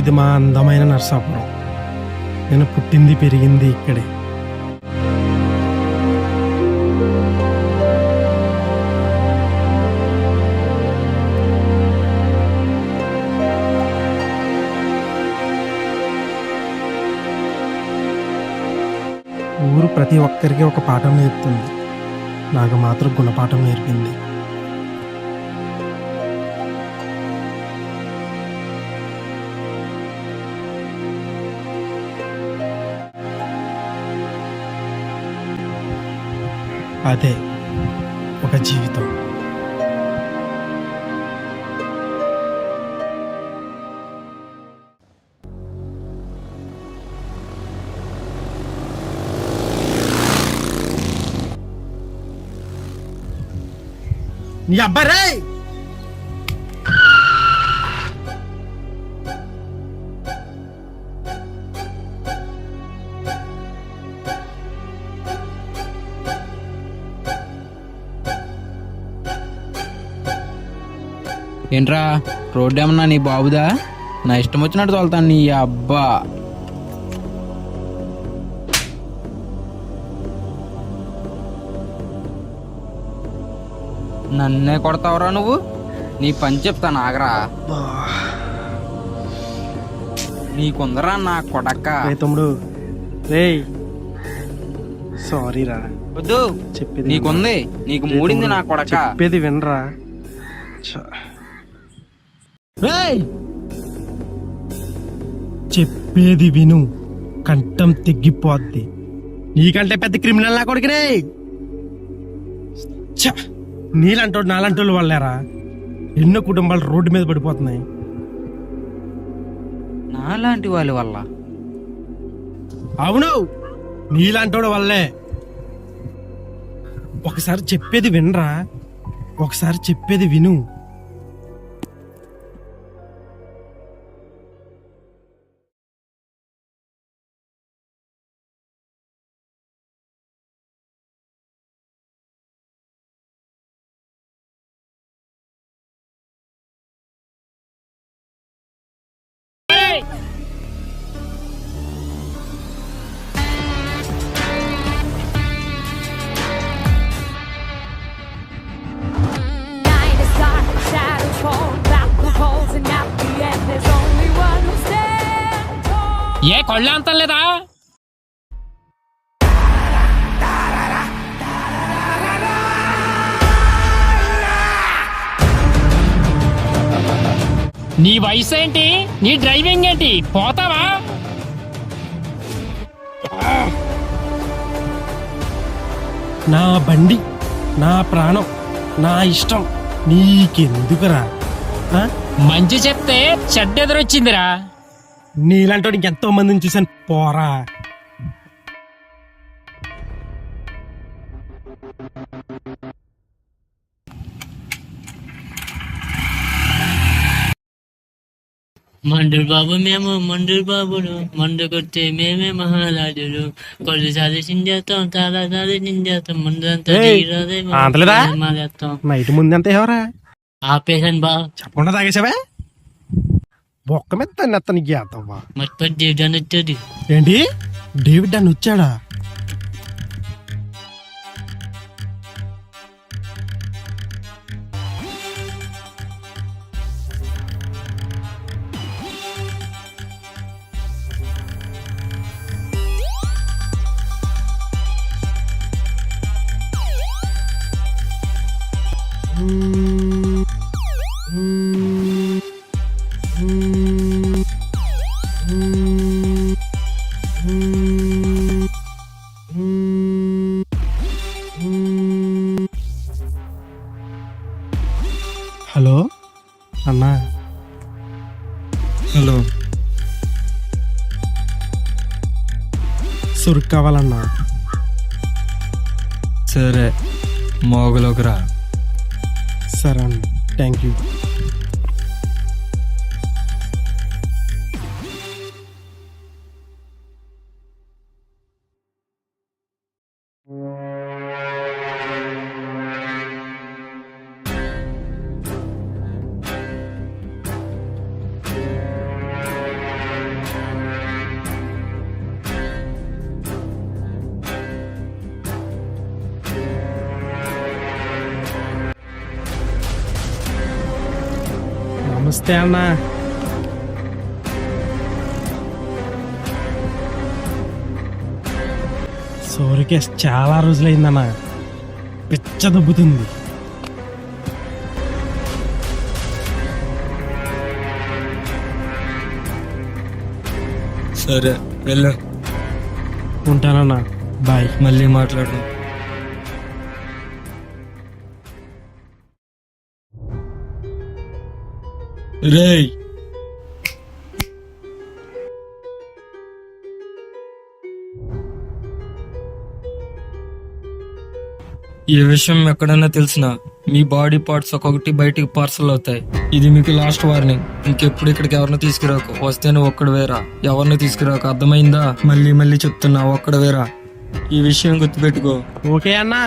ఇది మా అందమైన నర్సాపురం. నేను పుట్టింది పెరిగింది ఇక్కడే. ఊరు ప్రతి ఒక్కరికి ఒక పాఠం నేర్పుతుంది. నాకు మాత్రం గుణపాఠం నేర్పింది. అదే ఒక జీవితం. నీ అబ్బారే ఏంట్రా రోడ్డు ఏమన్నా నీ బాబుదా? నా ఇష్టం వచ్చినట్టు తోలుతాను నీ అబ్బా. నన్నే కొడతావురా నువ్వు? నీ పని చెప్తాను ఆగరా. నీకుందరా నా కొడక్క. తమ్ముడు రేయ్ సారీ రా. వద్దు చెప్పేది నీకుంది, నీకు మూడింది నా కొడక్క. చెప్పేది వినరా. చెప్పేది విను, కంఠం తెగ్గిపోద్ది. నీకంటే పెద్ద క్రిమినల్ నా కొడుకునే. నీలంటోడు నాలంటోళ్ళు వాళ్ళేరా ఎన్నో కుటుంబాలు రోడ్డు మీద పడిపోతున్నాయి. నాలాంటి వాళ్ళ వల్ల? అవును, నీలాంటోడు వల్లే. ఒకసారి చెప్పేది వినరా, ఒకసారి చెప్పేది విను. ఏ కొళ్ళ అంతం లేదా? నీ వయసు ఏంటి? నీ డ్రైవింగ్ ఏంటి? పోతావా? నా బండి, నా ప్రాణం, నా ఇష్టం, నీకెందుకురా? మంచి చెప్తే చెడ్డ ఎదురొచ్చిందిరా. నీలాంటి ఇంకెంతో మందిని చూసాను పోరా. మండు బాబు మేము మండు బాబులు, మండు కొట్టే మేమే మహారాజులు. కొద్ది సారి చింజేస్తాం, చాలా సారి చింజేస్తాం, ముందంతా నైట్ ముందంతా ఎవరా ఆపేసాను బా. చెప్పకుండా తాగేసావా? బొక్క మీద తన్నెత్తని గీతవ్వా. మరి దేవుడు వచ్చేది ఏంటి? డేవిడ్ అని వచ్చాడా? హలో అన్నా. హలో, సురుకు కావాలన్నా. సరే మోగలోకి రా. సరే అన్న, థ్యాంక్ యూ. నమస్తే అన్న. సోరికేస్ చాలా రోజులైందన్న, పిచ్చ దొబ్బుతుంది. సరే వెళ్ళు, ఉంటానన్నా, బాయ్. మళ్ళీ మాట్లాడు. రేయ్, ఈ విషయం ఎక్కడైనా తెలిసినా మీ బాడీ పార్ట్స్ ఒక్కొక్కటి బయటికి పార్సల్ అవుతాయి. ఇది మీకు లాస్ట్ వార్నింగ్. ఇంకెప్పుడు ఇక్కడికి ఎవరిని తీసుకురాకు. వస్తే నువ్వు ఒక్కడు వేరా, ఎవరిని తీసుకురాకు, అర్థమైందా? మళ్ళీ మళ్ళీ చెప్తున్నా, ఒక్కడు వేరా. ఈ విషయం గుర్తుపెట్టుకో. ఓకే అన్నా.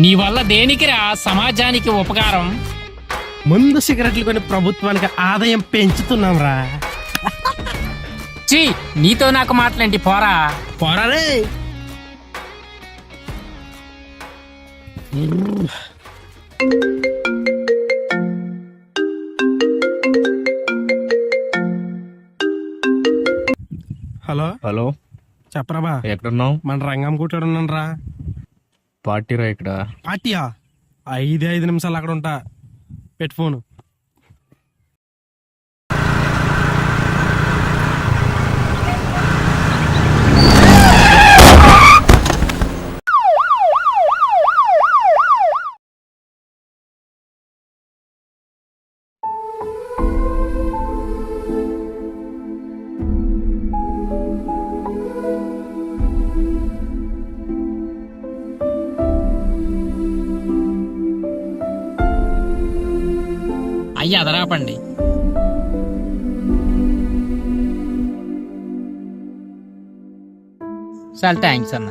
నీ వల్ల దేనికిరా సమాజానికి ఉపకారం? ముందు సిగరెట్లు కొని ప్రభుత్వానికి ఆదాయం పెంచుతున్నాం రా. చీ, నీతో నాకు మాటలేంటి, పోరా. పోరాడే. హలో హలో, చెప్పరాబా. ఎక్కడున్నావు? మన రంగం కూర్చోడున్నాను రా. పార్టీరా ఇక్కడ. పార్టీయా? 5 నిమిషాలు అక్కడ ఉంటా. పెట్టి ఫోను. అయ్యా అదరాపండి. చాలా థ్యాంక్స్ అన్న.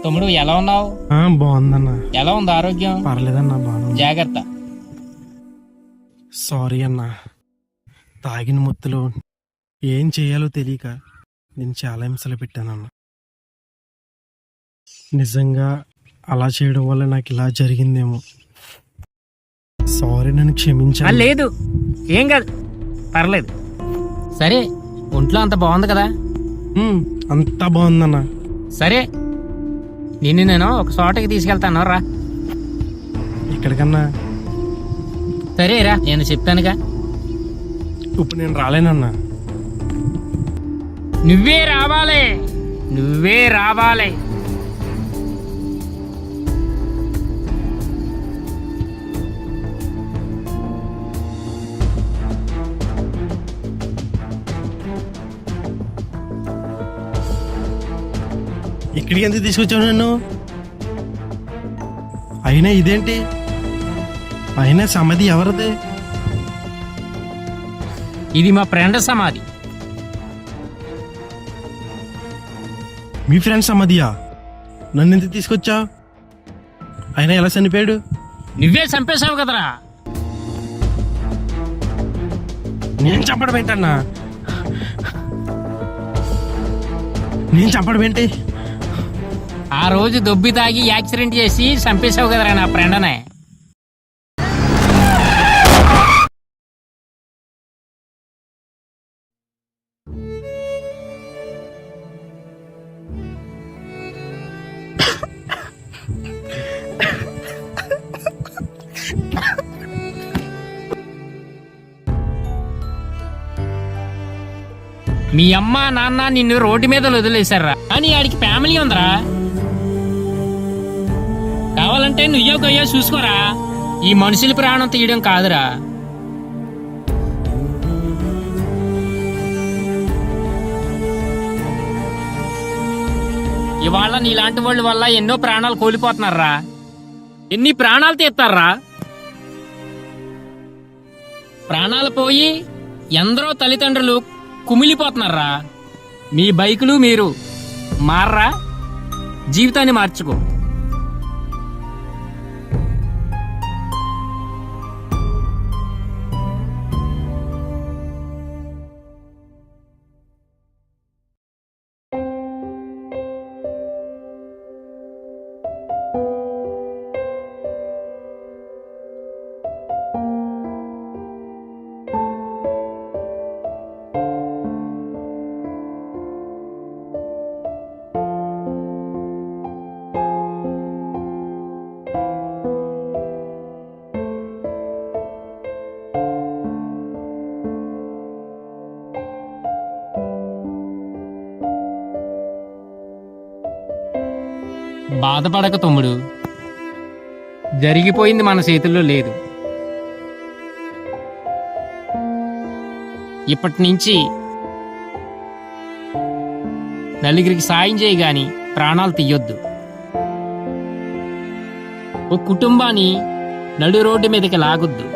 తమ్ముడు ఎలా ఉన్నావు? బాగుందన్న. ఎలా ఉంది ఆరోగ్యం? పర్లేదన్నా, బాగుంది. జాగ్రత్త. సారీ అన్న, తాగిన మొత్తులో ఏం చేయాలో తెలియక నేను చాలా హింసలు పెట్టానన్న. నిజంగా అలా చేయడం వల్ల నాకు ఇలా జరిగిందేమో. సారీ, నన్ను క్షమించాలి. లేదు, ఏం కాదు, పర్లేదు. సరే, ఒంట్లో అంత బాగుంది కదా? అంతా బాగుందన్న. సరే, నిన్ను నేను ఒక చోటకి తీసుకెళ్తాను రా. ఎక్కడికన్నా? సరేరా, నేను చెప్తానుగా. ఇప్పుడు నేను రాలేనన్నా. నువ్వే రావాలి, నువ్వే రావాలి. ఇక్కడికి ఎందుకు తీసుకొచ్చావు నన్ను? అయినా ఇదేంటి? అయినా సమాధి ఎవరిది? ఇది మా ఫ్రెండ్ సమాధి. మీ ఫ్రెండ్స్ సమాధియా? నన్ను ఎందుకు తీసుకొచ్చా? ఆయన ఎలా చనిపోయాడు? నువ్వే చంపేశావు కదరా. నేను చంపడం ఏంటన్నా? నేను చంపడం ఏంటి? ఆ రోజు దొబ్బి తాగి యాక్సిడెంట్ చేసి చంపేశావు కదరా నా ఫ్రెండ్నే. మీ అమ్మ నాన్న నిన్ను రోడ్డు మీద వదిలేశారా, కానీ ఆడికి ఫ్యామిలీ ఉందరా. కావాలంటే నువ్వో గొయ్యో చూసుకోరా. ఈ మనుషుల ప్రాణం తీయడం కాదురా. ఇవాళ నీలాంటి వాళ్ళ వల్ల ఎన్నో ప్రాణాలు కోల్పోతున్నారా. ఎన్ని ప్రాణాలు తీస్తారా. ప్రాణాలు పోయి ఎందరో తల్లిదండ్రులు కుమిలిపోతున్నారా. మీ బైకులు మీరు మార్రా. జీవితాన్ని మార్చుకో. బాధపడక తమ్ముడు, జరిగిపోయింది మన చేతుల్లో లేదు. ఇప్పటి నుంచి నలుగురికి సాయం చేయి గాని ప్రాణాలు తీయొద్దు. ఒక కుటుంబాన్ని నడు రోడ్డు మీదకి లాగొద్దు.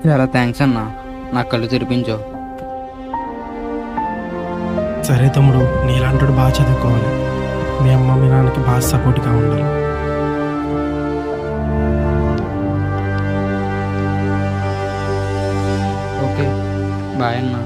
చాలా థ్యాంక్స్ అన్న, నా కళ్ళు తెరిపించావు. సరే తమ్ముడు, నీలాంటి బాగా చదువుకోవాలి. మీ అమ్మ మీ నాన్నకి బాగా సపోర్ట్గా ఉండాలి. ఓకే బాయ్ అన్న.